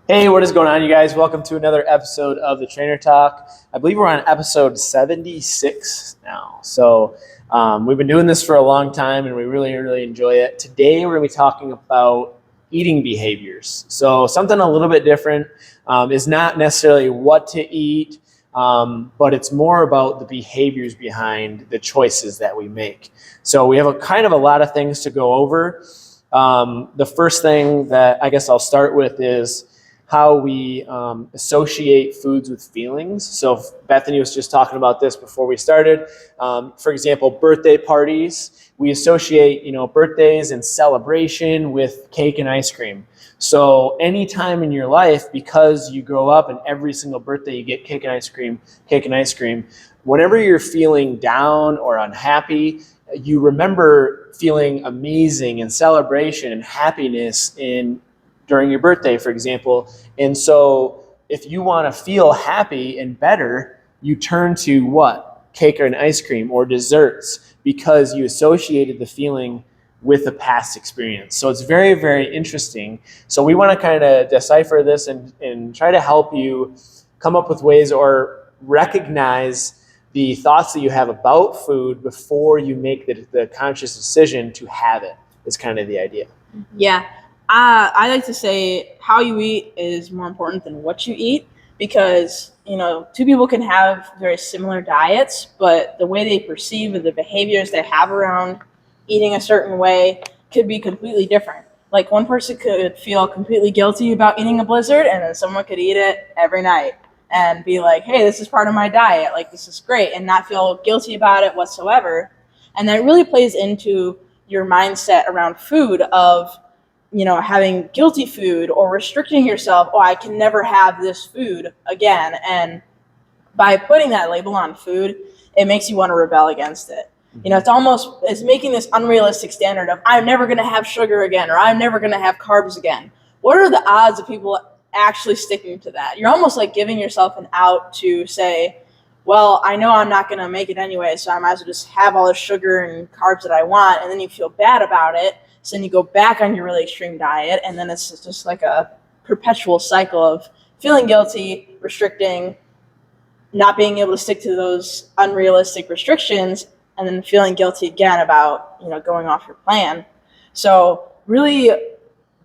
Hey, what is going on, you guys? Welcome to another episode of the Trainer Talk. I believe we're on episode 76 now. We've been doing this for a long time and we really enjoy it. Today, we're going to be talking about eating behaviors. So something a little bit different is not necessarily what to eat, but it's more about the behaviors behind the choices that we make. So we have a lot of things to go over. The first thing that I guess I'll start with is how we associate foods with feelings. So Bethany was just talking about this before we started. For example, birthday parties. We associate, birthdays and celebration with cake and ice cream. So anytime in your life, because you grow up and every single birthday you get cake and ice cream, whenever you're feeling down or unhappy, you remember feeling amazing and celebration and happiness during your birthday, for example. And so if you want to feel happy and better, you turn to what? Cake or an ice cream or desserts, because you associated the feeling with a past experience. So it's very interesting. So we want to kind of decipher this and try to help you come up with ways or recognize the thoughts that you have about food before you make the conscious decision to have it, is kind of the idea. Yeah. I like to say how you eat is more important than what you eat, because, two people can have very similar diets, but the way they perceive and the behaviors they have around eating a certain way could be completely different. Like, one person could feel completely guilty about eating a Blizzard, and then someone could eat it every night and be like, hey, this is part of my diet. Like, this is great, and not feel guilty about it whatsoever. And that really plays into your mindset around food of, having guilty food or restricting yourself. Oh, I can never have this food again. And by putting that label on food, it makes you want to rebel against it. It's making this unrealistic standard of I'm never going to have sugar again, or I'm never going to have carbs again. What are the odds of people actually sticking to that? You're almost like giving yourself an out to say, well, I know I'm not going to make it anyway, so I might as well just have all the sugar and carbs that I want. And then you feel bad about it. So then you go back on your really extreme diet, and then it's just like a perpetual cycle of feeling guilty, restricting, not being able to stick to those unrealistic restrictions, and then feeling guilty again about, going off your plan. So really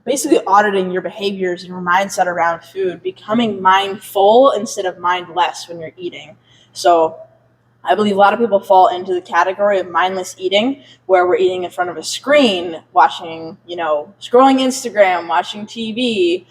basically auditing your behaviors and your mindset around food, becoming mindful instead of mindless when you're eating. So I believe a lot of people fall into the category of mindless eating, where we're eating in front of a screen, watching, scrolling Instagram, watching TV.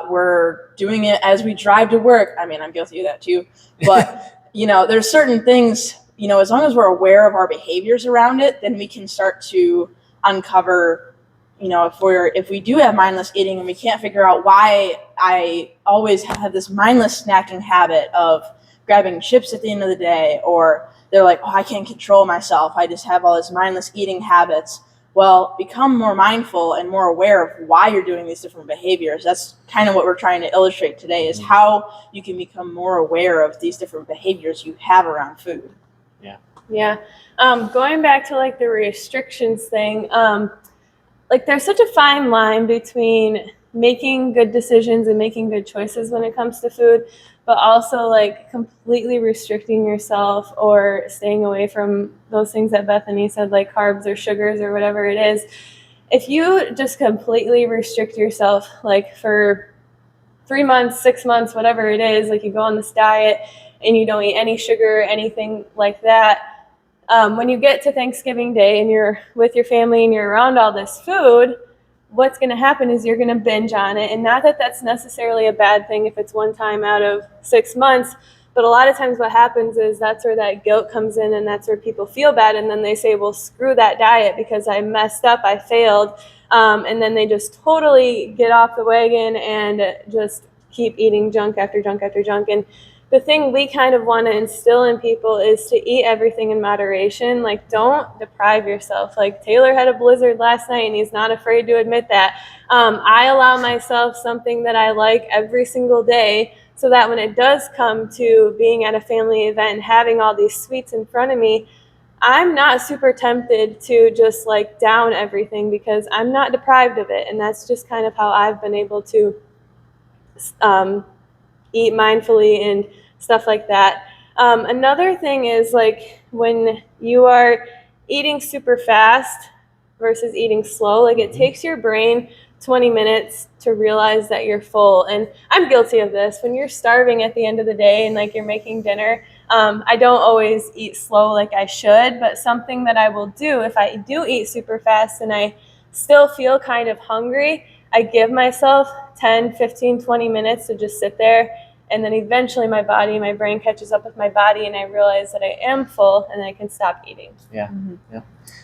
We're doing it as we drive to work. I mean, I'm guilty of that too. But, there's certain things, as long as we're aware of our behaviors around it, then we can start to uncover, if we do have mindless eating and we can't figure out why I always have this mindless snacking habit of grabbing chips at the end of the day, or they're like, oh, I can't control myself, I just have all this mindless eating habits. Well, become more mindful and more aware of why you're doing these different behaviors. That's kind of what we're trying to illustrate today, is how you can become more aware of these different behaviors you have around food. Yeah. Going back to like the restrictions thing, like there's such a fine line between making good decisions and making good choices when it comes to food, but also like completely restricting yourself or staying away from those things that Bethany said, like carbs or sugars or whatever it is. If you just completely restrict yourself, like for 3 months, 6 months, whatever it is, like you go on this diet and you don't eat any sugar, anything like that, when you get to Thanksgiving Day and you're with your family and you're around all this food, what's going to happen is you're going to binge on it. And not that that's necessarily a bad thing if it's one time out of 6 months, but a lot of times what happens is that's where that guilt comes in, and that's where people feel bad. And then they say, well, screw that diet because I messed up, I failed. And then they just totally get off the wagon and just keep eating junk after junk after junk. And the thing we kind of want to instill in people is to eat everything in moderation. Like, don't deprive yourself. Like, Taylor had a Blizzard last night and he's not afraid to admit that. I allow myself something that I like every single day, so that when it does come to being at a family event and having all these sweets in front of me, I'm not super tempted to just like down everything because I'm not deprived of it. And that's just kind of how I've been able to eat mindfully and stuff like that. Another thing is like when you are eating super fast versus eating slow, like it takes your brain 20 minutes to realize that you're full. And I'm guilty of this. When you're starving at the end of the day and like you're making dinner, I don't always eat slow like I should, but something that I will do if I do eat super fast and I still feel kind of hungry, I give myself 10, 15, 20 minutes to just sit there. And then eventually my brain catches up with my body and I realize that I am full and I can stop eating. Yeah. Yeah.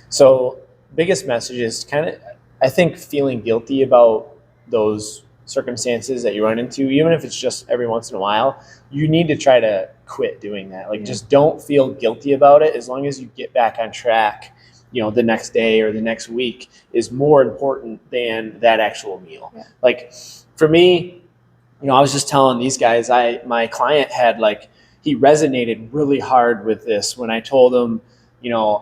So biggest message is kind of, I think, feeling guilty about those circumstances that you run into, even if it's just every once in a while, you need to try to quit doing that. Like, just don't feel guilty about it. As long as you get back on track, the next day or the next week is more important than that actual meal. Yeah. Like for me, I was just telling these guys, my client had he resonated really hard with this when I told him,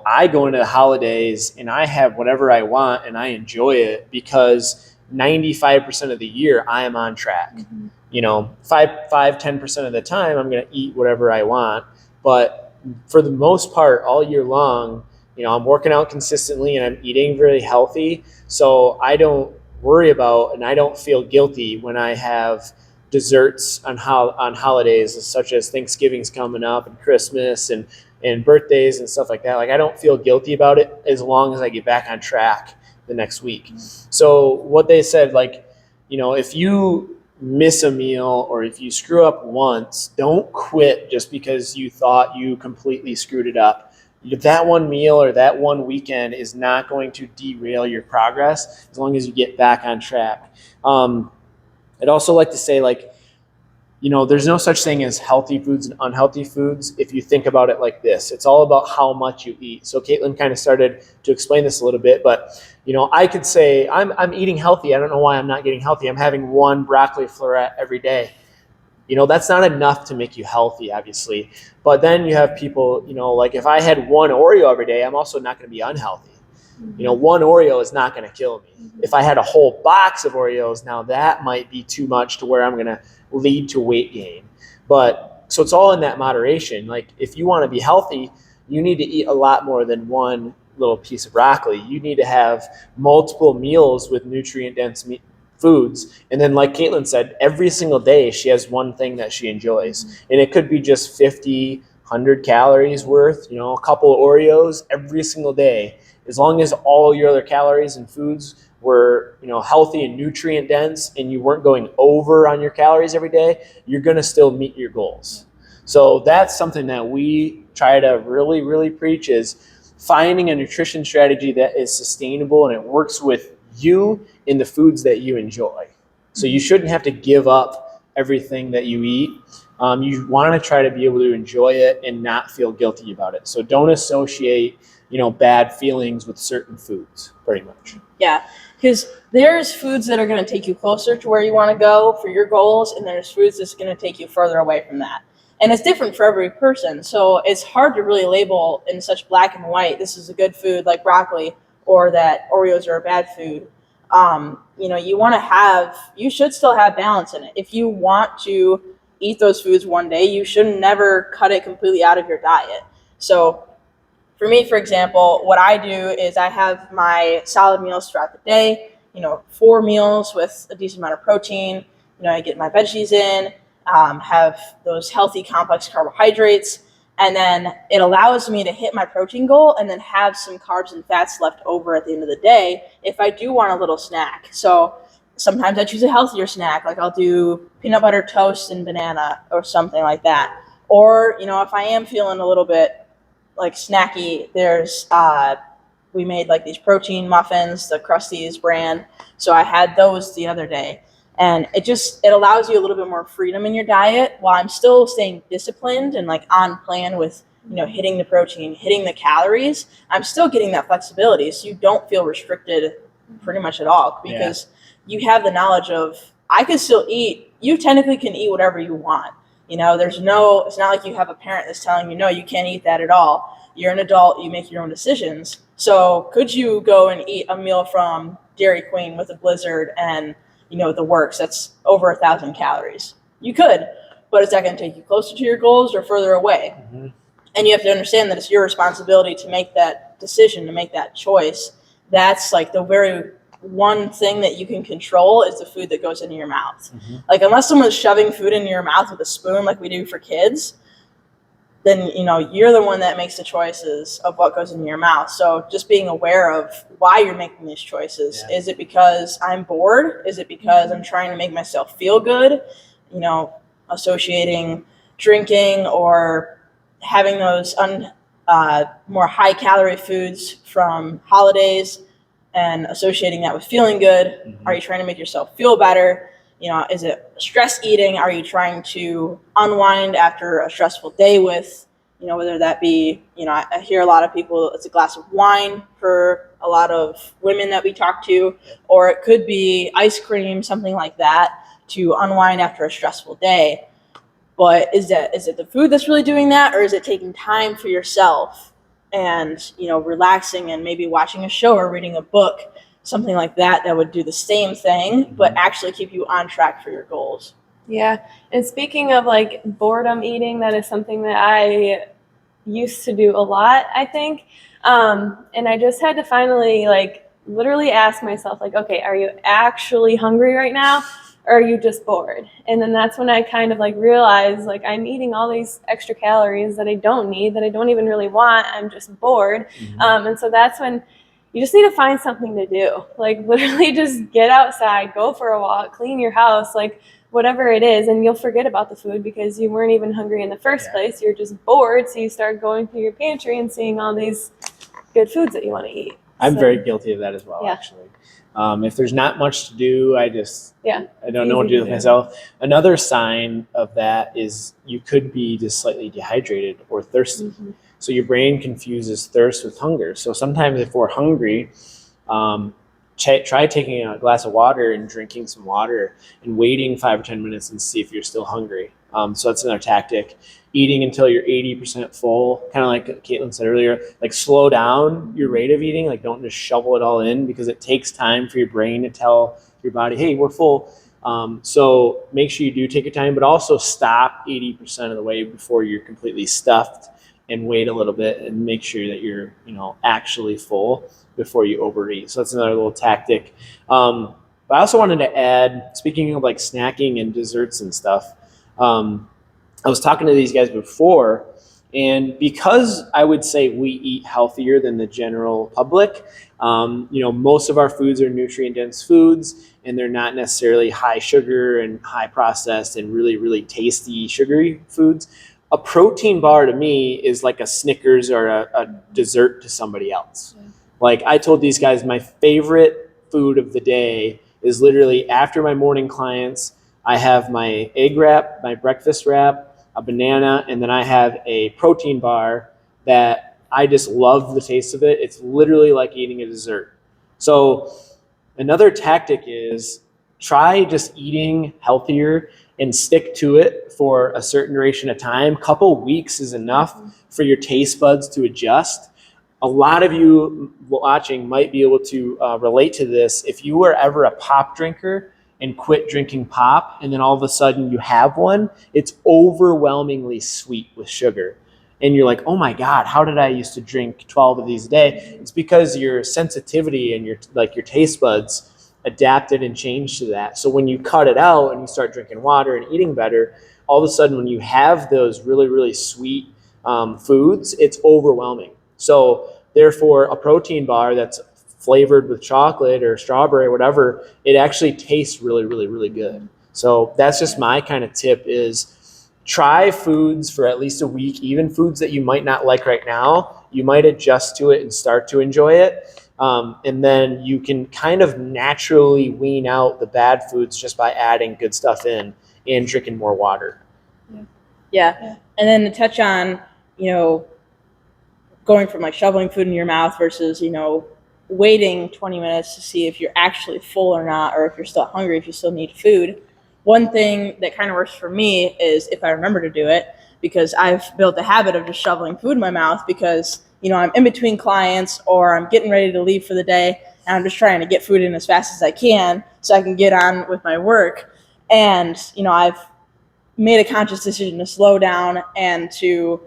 I go into the holidays and I have whatever I want and I enjoy it because 95% of the year I am on track. Mm-hmm. 10% of the time I'm going to eat whatever I want. But for the most part, all year long, I'm working out consistently and I'm eating really healthy. So I don't worry about and I don't feel guilty when I have desserts on holidays such as Thanksgiving's coming up and Christmas and birthdays and stuff like that. Like I don't feel guilty about it as long as I get back on track the next week. So what they said, if you miss a meal or if you screw up once, don't quit just because you thought you completely screwed it up. That one meal or that one weekend is not going to derail your progress as long as you get back on track. I'd also like to say, there's no such thing as healthy foods and unhealthy foods if you think about it like this. It's all about how much you eat. So Caitlin kind of started to explain this a little bit, but I could say I'm eating healthy. I don't know why I'm not getting healthy. I'm having one broccoli floret every day. That's not enough to make you healthy, obviously. But then you have people, if I had one Oreo every day, I'm also not going to be unhealthy. One Oreo is not going to kill me. If I had a whole box of Oreos, now that might be too much to where I'm going to lead to weight gain. But so it's all in that moderation. Like if you want to be healthy, you need to eat a lot more than one little piece of broccoli. You need to have multiple meals with nutrient-dense foods. And then like Caitlin said, every single day she has one thing that she enjoys. And it could be just 50, 100 calories worth, a couple of Oreos every single day. As long as all your other calories and foods were, healthy and nutrient dense and you weren't going over on your calories every day, you're going to still meet your goals. So that's something that we try to really, really preach is finding a nutrition strategy that is sustainable and it works with you in the foods that you enjoy. So you shouldn't have to give up everything that you eat. You want to try to be able to enjoy it and not feel guilty about it. So don't associate bad feelings with certain foods, pretty much. Yeah, because there's foods that are going to take you closer to where you want to go for your goals, and there's foods that's going to take you further away from that. And it's different for every person, so it's hard to really label in such black and white, this is a good food like broccoli, or that Oreos are a bad food. You should still have balance in it. If you want to eat those foods one day, you should never cut it completely out of your diet. So for me, for example, what I do is I have my solid meals throughout the day, 4 meals with a decent amount of protein. I get my veggies in, have those healthy complex carbohydrates, and then it allows me to hit my protein goal and then have some carbs and fats left over at the end of the day if I do want a little snack. So sometimes I choose a healthier snack, like I'll do peanut butter toast and banana or something like that. Or, if I am feeling a little bit like snacky, there's we made like these protein muffins, the Krusteaz brand. So I had those the other day, and it allows you a little bit more freedom in your diet while I'm still staying disciplined and like on plan with hitting the protein, hitting the calories. I'm still getting that flexibility, so you don't feel restricted pretty much at all because you have the knowledge of I can still eat. You technically can eat whatever you want. It's not like you have a parent that's telling you, no, you can't eat that at all. You're an adult, you make your own decisions. So could you go and eat a meal from Dairy Queen with a Blizzard and, the works. That's over 1,000 calories. You could, but is that going to take you closer to your goals or further away? Mm-hmm. And you have to understand that it's your responsibility to make that decision, to make that choice. That's like the very one thing that you can control is the food that goes into your mouth. Mm-hmm. Like unless someone's shoving food into your mouth with a spoon like we do for kids, then you're the one that makes the choices of what goes in your mouth. So just being aware of why you're making these choices. Yeah. Is it because I'm bored? Is it because I'm trying to make myself feel good? Associating drinking or having those more high calorie foods from holidays and associating that with feeling good. Mm-hmm. Are you trying to make yourself feel better? Is it stress eating? Are you trying to unwind after a stressful day with, whether that be, I hear a lot of people, it's a glass of wine for a lot of women that we talk to, or it could be ice cream, something like that to unwind after a stressful day. But is it the food that's really doing that, or is it taking time for yourself and, relaxing and maybe watching a show or reading a book? Something like that would do the same thing, but actually keep you on track for your goals. Yeah. And speaking of like boredom eating, that is something that I used to do a lot, I think. And I just had to finally like literally ask myself, like, okay, are you actually hungry right now? Or are you just bored? And then that's when I kind of like realized like I'm eating all these extra calories that I don't need, that I don't even really want. I'm just bored. Mm-hmm. And so that's when you just need to find something to do. Like literally just get outside, go for a walk, clean your house, like whatever it is. And you'll forget about the food because you weren't even hungry in the first place. You're just bored. So you start going through your pantry and seeing all these good foods that you want to eat. I'm very guilty of that as well, Yeah. actually. If there's not much to do, I don't know what to do with do. myself. Another sign of that is you could be just slightly dehydrated or thirsty. Mm-hmm. So your brain confuses thirst with hunger. So sometimes if we're hungry, try taking a glass of water and drinking some water and waiting 5 or 10 minutes and see if you're still hungry. So that's another tactic. Eating until you're 80% full, kind of like Caitlin said earlier, like slow down your rate of eating. Like don't just shovel it all in because it takes time for your brain to tell your body, hey, we're full. So make sure you do take your time, but also stop 80% of the way before you're completely stuffed and wait a little bit and make sure that you're, actually full before you overeat. So that's another little tactic. But I also wanted to add, speaking of like snacking and desserts and stuff, I was talking to these guys before, and because I would say we eat healthier than the general public, most of our foods are nutrient-dense foods, and they're not necessarily high sugar and high processed and really, really tasty sugary foods. A protein bar to me is like a Snickers or a dessert to somebody else. Yeah. Like I told these guys, my favorite food of the day is literally after my morning clients, I have my egg wrap, my breakfast wrap, a banana, and then I have a protein bar that I just love the taste of it. It's literally like eating a dessert. So another tactic is try just eating healthier and stick to it for a certain duration of time. Couple weeks is enough for your taste buds to adjust. A lot of you watching might be able to relate to this. If you were ever a pop drinker and quit drinking pop, and then all of a sudden you have one, it's overwhelmingly sweet with sugar. And you're like, oh my God, how did I used to drink 12 of these a day? It's because your sensitivity and your taste buds adapted and changed to that. So when you cut it out and you start drinking water and eating better, all of a sudden when you have those really, really sweet foods, it's overwhelming. So therefore, a protein bar that's flavored with chocolate or strawberry or whatever, it actually tastes really, really, really good. So that's just my kind of tip is try foods for at least a week, even foods that you might not like right now. You might adjust to it and start to enjoy it. And then you can kind of naturally wean out the bad foods just by adding good stuff in and drinking more water. Yeah. And then to touch on, going from like shoveling food in your mouth versus, waiting 20 minutes to see if you're actually full or not, or if you're still hungry, if you still need food. One thing that kind of works for me is if I remember to do it, because I've built a habit of just shoveling food in my mouth because, I'm in between clients or I'm getting ready to leave for the day and I'm just trying to get food in as fast as I can so I can get on with my work. And, I've made a conscious decision to slow down and to,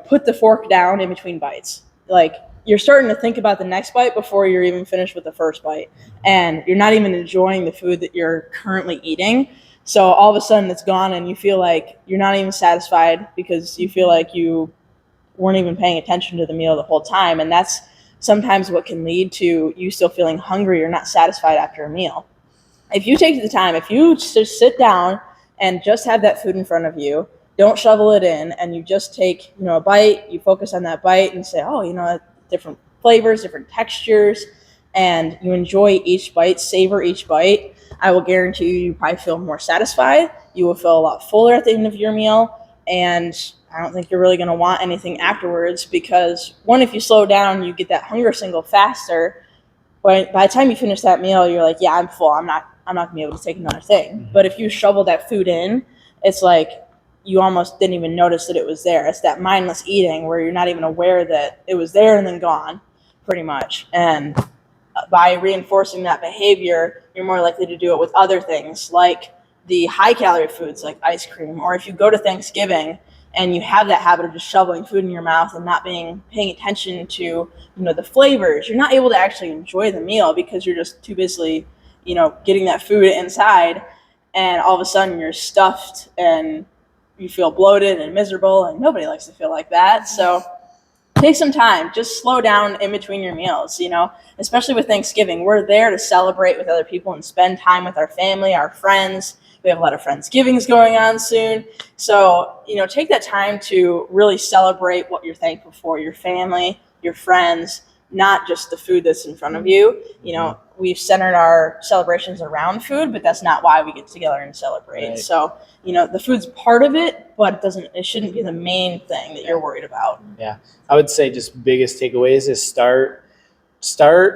put the fork down in between bites. Like, you're starting to think about the next bite before you're even finished with the first bite. And you're not even enjoying the food that you're currently eating. So all of a sudden it's gone and you feel like you're not even satisfied because you feel like you weren't even paying attention to the meal the whole time. And that's sometimes what can lead to you still feeling hungry or not satisfied after a meal. If you take the time, if you just sit down and just have that food in front of you, don't shovel it in, and you just take, a bite, you focus on that bite and say, oh, different flavors, different textures, and you enjoy each bite, savor each bite, I will guarantee you probably feel more satisfied. You will feel a lot fuller at the end of your meal, and I don't think you're really going to want anything afterwards because, one, if you slow down, you get that hunger signal faster. But by the time you finish that meal, you're like, yeah, I'm full. I'm not going to be able to take another thing. But if you shovel that food in, it's like you almost didn't even notice that it was there. It's that mindless eating where you're not even aware that it was there and then gone, pretty much. And by reinforcing that behavior, you're more likely to do it with other things like the high calorie foods like ice cream. Or if you go to Thanksgiving and you have that habit of just shoveling food in your mouth and not paying attention to the flavors, you're not able to actually enjoy the meal because you're just too busy getting that food inside, and all of a sudden you're stuffed and you feel bloated and miserable, and nobody likes to feel like that. So take some time, just slow down in between your meals, especially with Thanksgiving. We're there to celebrate with other people and spend time with our family, our friends. We have a lot of Friendsgivings going on soon. So, take that time to really celebrate what you're thankful for, your family, your friends, not just the food that's in front of you. We've centered our celebrations around food, but that's not why we get together and celebrate. Right. So, the food's part of it, but it shouldn't be the main thing that you're worried about. Yeah. I would say just biggest takeaways is start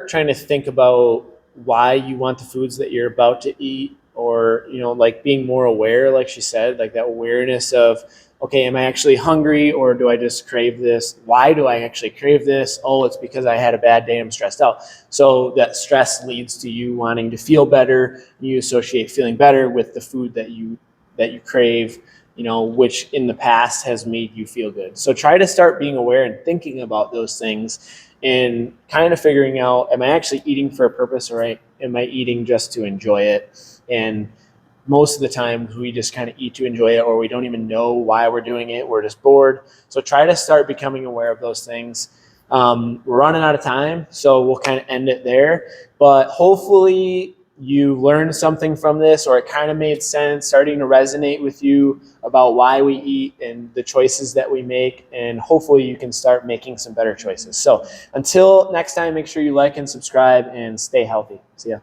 trying to think about why you want the foods that you're about to eat, or, like being more aware, like she said, like that awareness of, okay, am I actually hungry, or do I just crave this? Why do I actually crave this? Oh, it's because I had a bad day, I'm stressed out. So that stress leads to you wanting to feel better. You associate feeling better with the food that you crave, which in the past has made you feel good. So try to start being aware and thinking about those things and kind of figuring out, am I actually eating for a purpose, or am I eating just to enjoy it? And most of the time we just kind of eat to enjoy it, or we don't even know why we're doing it. We're just bored. So try to start becoming aware of those things. We're running out of time, so we'll kind of end it there. But hopefully you learned something from this, or it kind of made sense, starting to resonate with you about why we eat and the choices that we make. And hopefully you can start making some better choices. So until next time, make sure you like and subscribe and stay healthy. See ya.